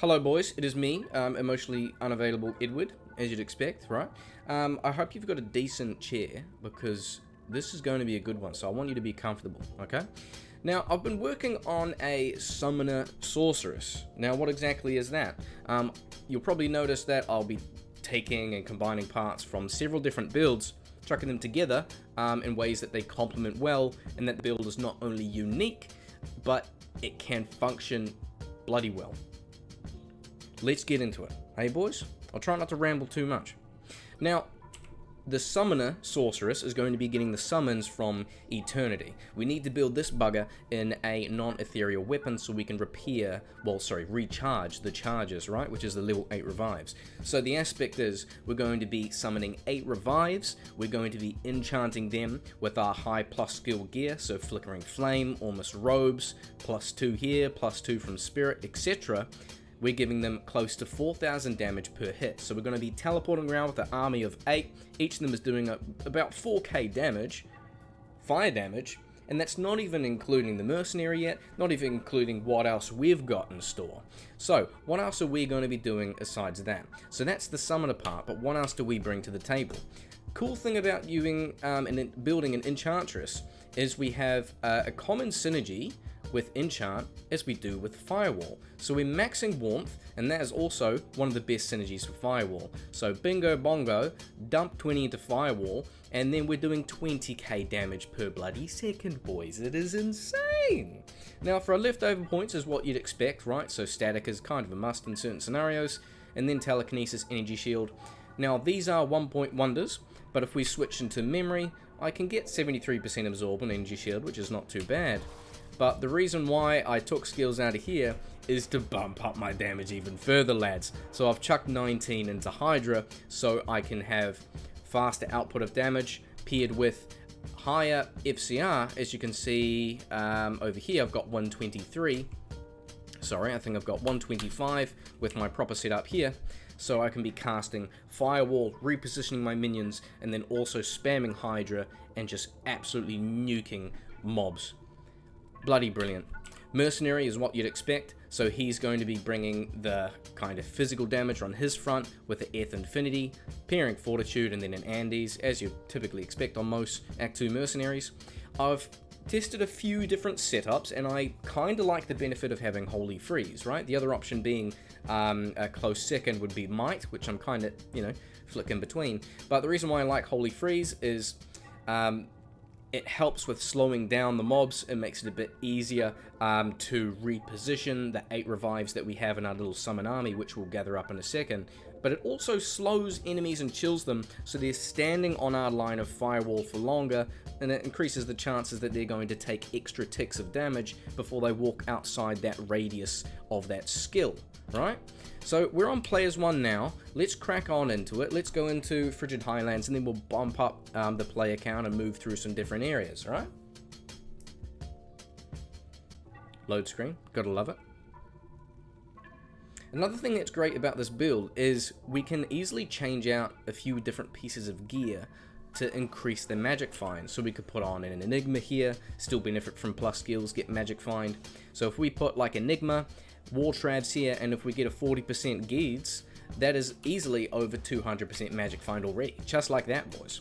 Hello boys, it is me, emotionally unavailable Edward, as you'd expect, right? I hope you've got a decent chair, because this is going to be a good one, so I want you to be comfortable, okay? Now, I've been working on a Summoner Sorceress. Now, what exactly is that? You'll probably notice that I'll be taking and combining parts from several different builds, chucking them together in ways that they complement well, and that the build is not only unique, but it can function bloody well. Let's get into it. Hey boys? I'll try not to ramble too much. Now, the Summoner Sorceress is going to be getting the summons from Eternity. We need to build this bugger in a non-ethereal weapon so we can recharge the charges, right? Which is the level 8 revives. So the aspect is, we're going to be summoning 8 revives, we're going to be enchanting them with our high plus skill gear, so Flickering Flame, Almost Robes, +2 here, +2 from Spirit, etc. We're giving them close to 4,000 damage per hit. So we're going to be teleporting around with an army of 8. Each of them is doing about 4k damage, fire damage, and that's not even including the mercenary yet, not even including what else we've got in store. So, what else are we going to be doing besides that? So that's the summoner part, but what else do we bring to the table? Cool thing about building an enchantress is we have a common synergy with enchant as we do with firewall. So we're maxing warmth, and that is also one of the best synergies for firewall. So bingo bongo, dump 20 into firewall, and then we're doing 20k damage per bloody second, boys. It is insane. Now for our leftover points is what you'd expect, right? So static is kind of a must in certain scenarios, and then telekinesis, energy shield. Now these are 1-point wonders, but if we switch into memory, I can get 73% absorb on energy shield, which is not too bad. But the reason why I took skills out of here is to bump up my damage even further, lads. So I've chucked 19 into Hydra so I can have faster output of damage paired with higher FCR. As you can see over here, I've got 123. Sorry, I think I've got 125 with my proper setup here. So I can be casting Firewall, repositioning my minions, and then also spamming Hydra and just absolutely nuking mobs. Bloody brilliant. Mercenary is what you'd expect, so he's going to be bringing the kind of physical damage on his front with the Earth Infinity, pairing Fortitude and then an Andes, as you typically expect on most Act 2 mercenaries. I've tested a few different setups, and I kind of like the benefit of having Holy Freeze, right? The other option being a close second would be Might, which I'm kind of, flick in between. But the reason why I like Holy Freeze is it helps with slowing down the mobs. It makes it a bit easier to reposition the 8 revives that we have in our little summon army, which we'll gather up in a second. But it also slows enemies and chills them, so they're standing on our line of firewall for longer, and it increases the chances that they're going to take extra ticks of damage before they walk outside that radius of that skill, right? So we're on players 1 now. Let's crack on into it. Let's go into Frigid Highlands, and then we'll bump up the player count and move through some different areas, right? Load screen, gotta love it. Another thing that's great about this build is we can easily change out a few different pieces of gear to increase the magic find. So we could put on an Enigma here, still benefit from plus skills, get magic find. So if we put like Enigma, War Travs here, and if we get a 40% Geeds, that is easily over 200% magic find already. Just like that, boys.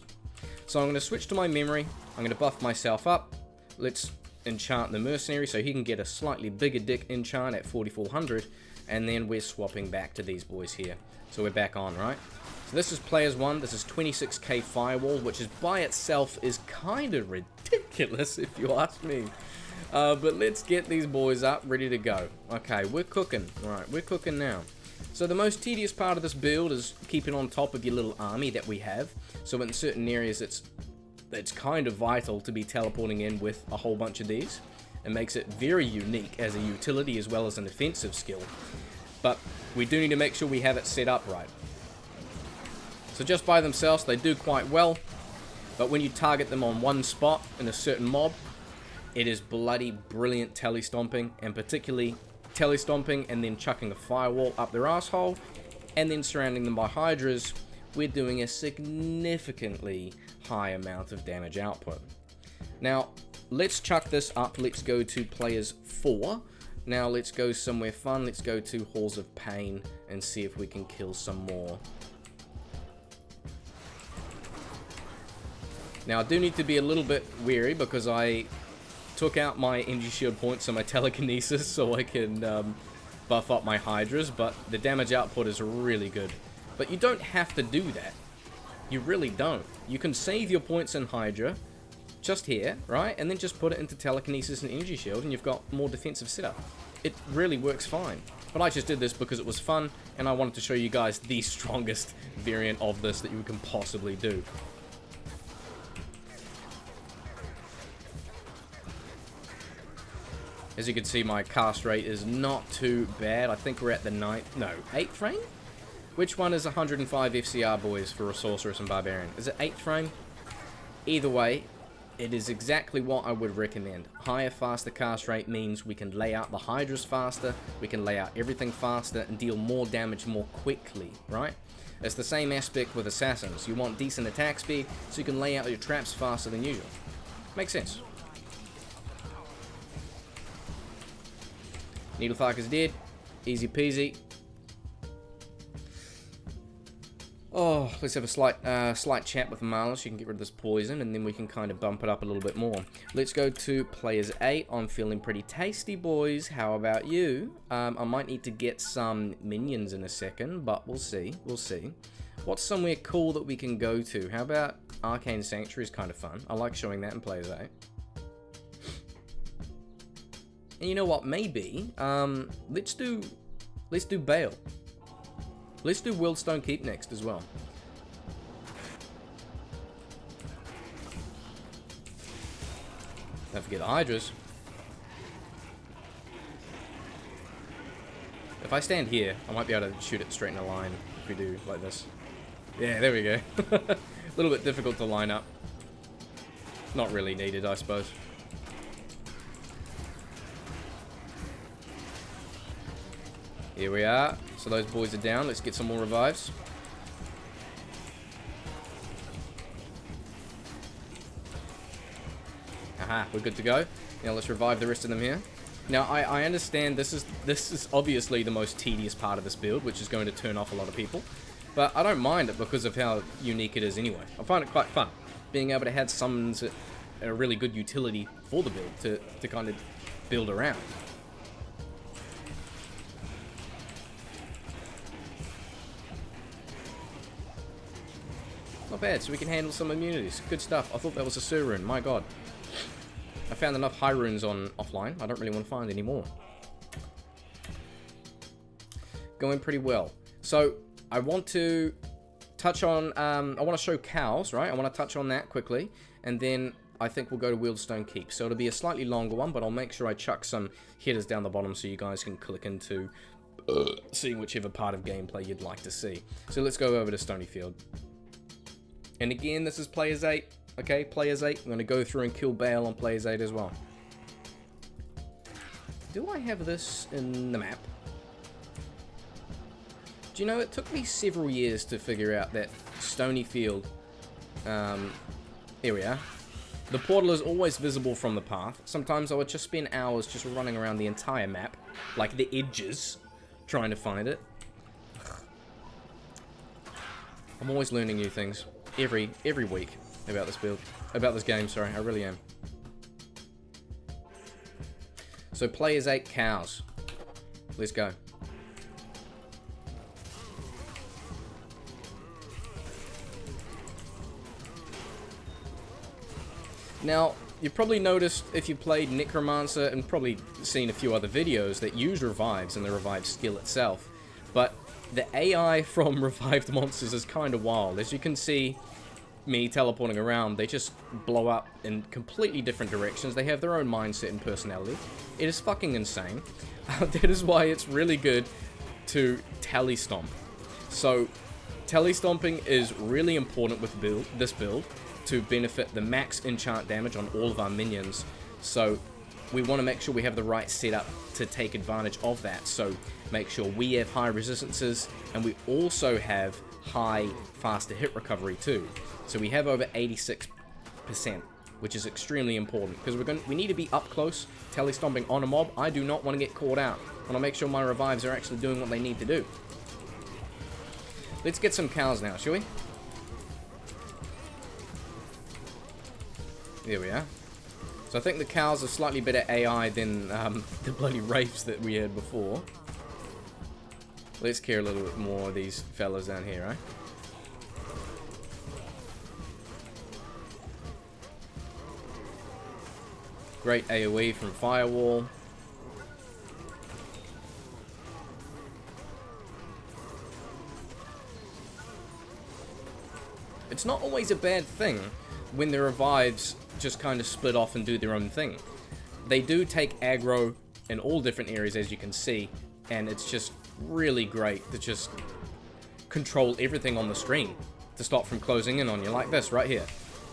So I'm going to switch to my memory, I'm going to buff myself up. Let's enchant the mercenary so he can get a slightly bigger dick enchant at 4400. And then we're swapping back to these boys here. So we're back on, right? So this is players 1. This is 26k firewall, which is by itself is kind of ridiculous if you ask me. But let's get these boys up, ready to go. Okay, we're cooking. Alright, we're cooking now. So the most tedious part of this build is keeping on top of your little army that we have. So in certain areas it's kind of vital to be teleporting in with a whole bunch of these. It makes it very unique as a utility as well as an offensive skill. But we do need to make sure we have it set up right. So just by themselves, they do quite well. But when you target them on one spot in a certain mob, it is bloody brilliant telestomping, and particularly telestomping and then chucking a firewall up their asshole, and then surrounding them by Hydras, we're doing a significantly high amount of damage output. Now, let's chuck this up. Let's go to players 4. Now let's go somewhere fun. Let's go to Halls of Pain and see if we can kill some more. Now I do need to be a little bit wary because I took out my energy shield points and my telekinesis so I can buff up my Hydras, but the damage output is really good. But you don't have to do that. You really don't. You can save your points in Hydra just here, right? And then just put it into telekinesis and energy shield and you've got more defensive setup. It really works fine. But I just did this because it was fun and I wanted to show you guys the strongest variant of this that you can possibly do. As you can see, my cast rate is not too bad. I think we're at the 8th frame? Which one is 105 FCR, boys, for a Sorceress and Barbarian? Is it 8th frame? Either way, it is exactly what I would recommend. Higher, faster cast rate means we can lay out the Hydras faster, we can lay out everything faster, and deal more damage more quickly, right? It's the same aspect with Assassins. You want decent attack speed, so you can lay out your traps faster than usual. Makes sense. Needlethark is dead. Easy peasy. Oh, let's have a slight chat with Marlis. You can get rid of this poison, and then we can kind of bump it up a little bit more. Let's go to Players 8. I'm feeling pretty tasty, boys. How about you? I might need to get some minions in a second, but we'll see. We'll see. What's somewhere cool that we can go to? How about Arcane Sanctuary is kind of fun. I like showing that in Players 8. And you know what? Maybe let's do Baal. Let's do Worldstone Keep next as well. Don't forget the Hydras. If I stand here, I might be able to shoot it straight in a line if we do like this. Yeah, there we go. A little bit difficult to line up. Not really needed, I suppose. Here we are. So those boys are down. Let's get some more revives. Aha, we're good to go. Now let's revive the rest of them here. Now I understand this is obviously the most tedious part of this build, which is going to turn off a lot of people. But I don't mind it because of how unique it is anyway. I find it quite fun. Being able to have summons a really good utility for the build to kind of build around. Not bad, so we can handle some immunities. Good stuff. I thought that was a Sur rune. My god. I found enough high runes on offline. I don't really want to find any more. Going pretty well. So, I want to touch on... I want to show cows, right? I want to touch on that quickly. And then I think we'll go to Worldstone Keep. So, it'll be a slightly longer one, but I'll make sure I chuck some headers down the bottom so you guys can click into seeing whichever part of gameplay you'd like to see. So, let's go over to Stonyfield. And again, this is Players 8. Okay, Players 8. I'm going to go through and kill Baal on Players 8 as well. Do I have this in the map? Do you know, it took me several years to figure out that Stonyfield... here we are. The portal is always visible from the path. Sometimes I would just spend hours just running around the entire map, like the edges, trying to find it. I'm always learning new things. Every week about this build, about this game, sorry, I really am. So Players 8 cows. Let's go. Now, you've probably noticed if you played Necromancer and probably seen a few other videos that use revives and the revive skill itself, but the AI from revived monsters is kind of wild. As you can see me teleporting around, they just blow up in completely different directions. They have their own mindset and personality. It is fucking insane. That is why it's really good to tally stomp. So tally stomping is really important with this build to benefit the max enchant damage on all of our minions. So we want to make sure we have the right setup to take advantage of that. So make sure we have high resistances, and we also have high faster hit recovery too. So we have over 86% which is extremely important, because we need to be up close, tele-stomping on a mob. I do not want to get caught out. I want to make sure my revives are actually doing what they need to do. Let's get some cows now, shall we? There we are. So I think the cows are slightly better AI than the bloody wraiths that we had before. Let's care a little bit more of these fellas down here, right? Great AoE from Firewall. It's not always a bad thing when the revives just kind of split off and do their own thing. They do take aggro in all different areas, as you can see, and it's just really great to just control everything on the screen to stop from closing in on you, like this right here.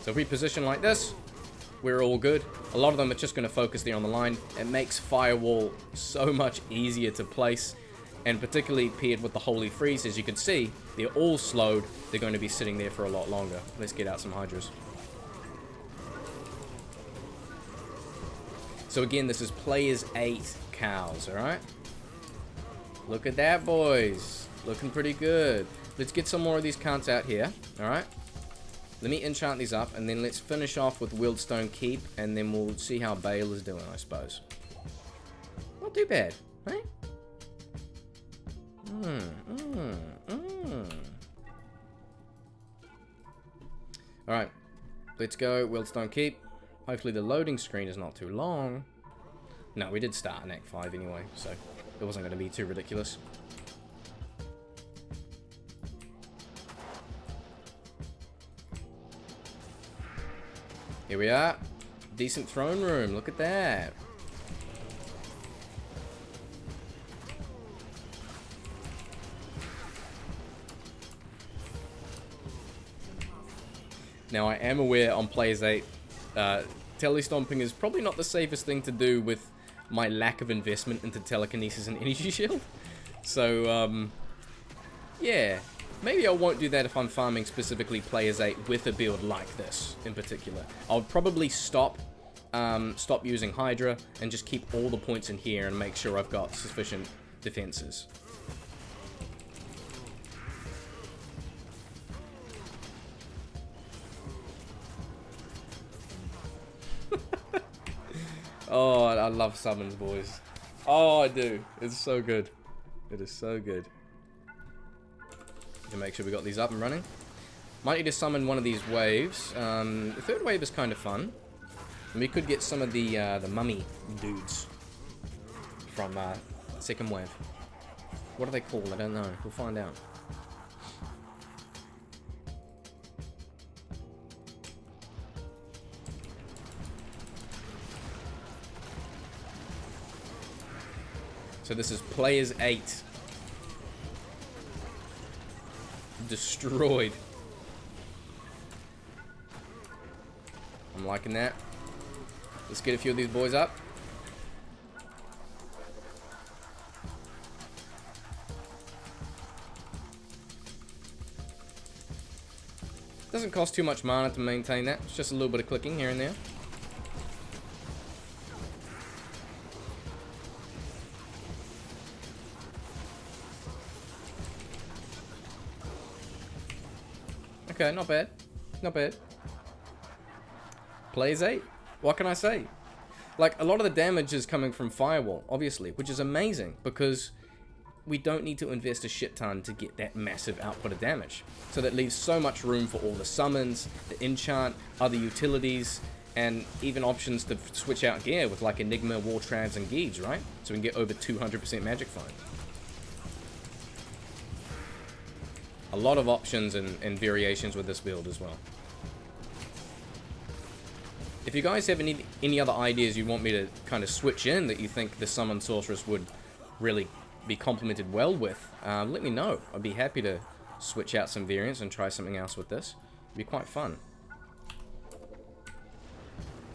So if we position like this, we're all good. A lot of them are just going to focus there on the line. It makes Firewall so much easier to place, and particularly paired with the Holy Freeze. As you can see, they're all slowed. They're going to be sitting there for a lot longer. Let's get out some Hydras. So again, this is players 8 cows, alright? Look at that, boys. Looking pretty good. Let's get some more of these counts out here, alright? Let me enchant these up, and then let's finish off with Worldstone Keep, and then we'll see how Baal is doing, I suppose. Not too bad, right? Alright, let's go Worldstone Keep. Hopefully the loading screen is not too long. No, we did start in Act 5 anyway, so it wasn't going to be too ridiculous. Here we are. Decent throne room. Look at that. Now, I am aware on Players 8, telestomping is probably not the safest thing to do with my lack of investment into telekinesis and energy shield. So, yeah. Maybe I won't do that if I'm farming specifically Players 8 with a build like this in particular. I'll probably stop using Hydra and just keep all the points in here and make sure I've got sufficient defenses. Oh, I love summons, boys. Oh, I do. It's so good. It is so good. To make sure we got these up and running. Might need to summon one of these waves. The third wave is kind of fun. And we could get some of the mummy dudes from second wave. What are they called? I don't know. We'll find out. So this is Players 8. Destroyed. I'm liking that. Let's get a few of these boys up. Doesn't cost too much mana to maintain that. It's just a little bit of clicking here and there. Okay, not bad. Not bad. Players 8. What can I say? Like, a lot of the damage is coming from Firewall, obviously, which is amazing, because we don't need to invest a shit ton to get that massive output of damage. So that leaves so much room for all the summons, the enchant, other utilities, and even options to switch out gear with like Enigma, War Trans, and Gauge, right? So we can get over 200% Magic Find. A lot of options and variations with this build as well. If you guys have any other ideas you want me to kind of switch in that you think the Summon Sorceress would really be complemented well with, let me know. I'd be happy to switch out some variants and try something else with this. It'd be quite fun.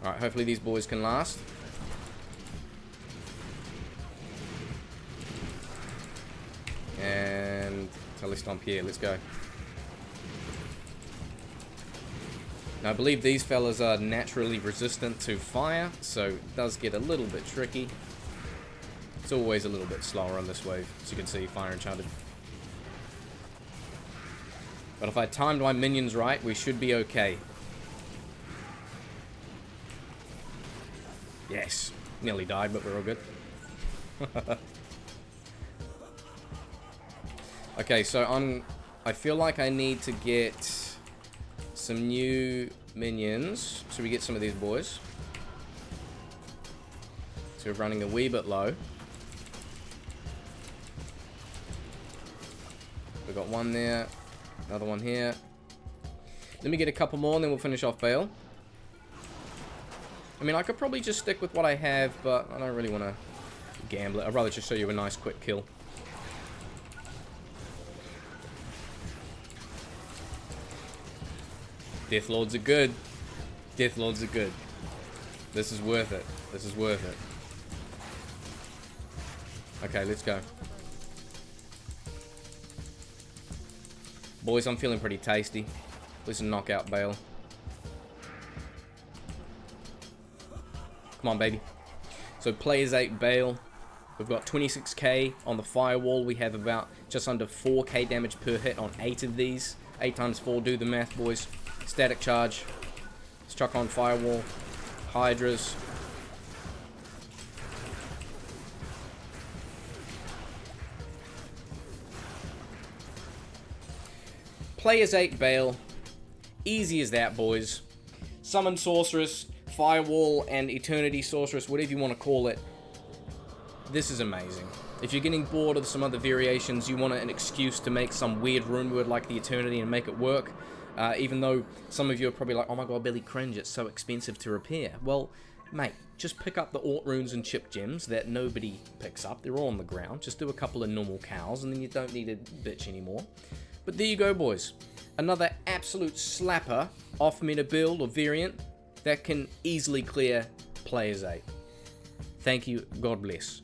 Alright, hopefully these boys can last. And Telestomp here, let's go. Now, I believe these fellas are naturally resistant to fire, so it does get a little bit tricky. It's always a little bit slower on this wave, as you can see, fire enchanted. But if I timed my minions right, we should be okay. Yes. Nearly died, but we're all good. Okay, so I feel like I need to get some new minions. So we get some of these boys. So we're running a wee bit low. We've got one there. Another one here. Let me get a couple more and then we'll finish off Baal. I mean, I could probably just stick with what I have, but I don't really want to gamble it. I'd rather just show you a nice quick kill. Death Lords are good. Death Lords are good. This is worth it. This is worth it. Okay, let's go. Boys, I'm feeling pretty tasty. Let's knock out Baal. Come on, baby. So players 8 Baal. We've got 26k on the firewall. We have about just under 4k damage per hit on 8 of these. 8 times 4, do the math, boys. Static charge. Let's chuck on firewall. Hydras. Players 8 Baal. Easy as that, boys. Summon Sorceress, Firewall, and Eternity Sorceress, whatever you want to call it. This is amazing. If you're getting bored of some other variations, you want an excuse to make some weird rune word like the Eternity and make it work. Even though some of you are probably like, oh my god, Billy, cringe, it's so expensive to repair. Well, mate, just pick up the Aught runes and chip gems that nobody picks up. They're all on the ground. Just do a couple of normal cows and then you don't need a bitch anymore. But there you go, boys. Another absolute slapper off meta build or variant that can easily clear players 8. Thank you. God bless.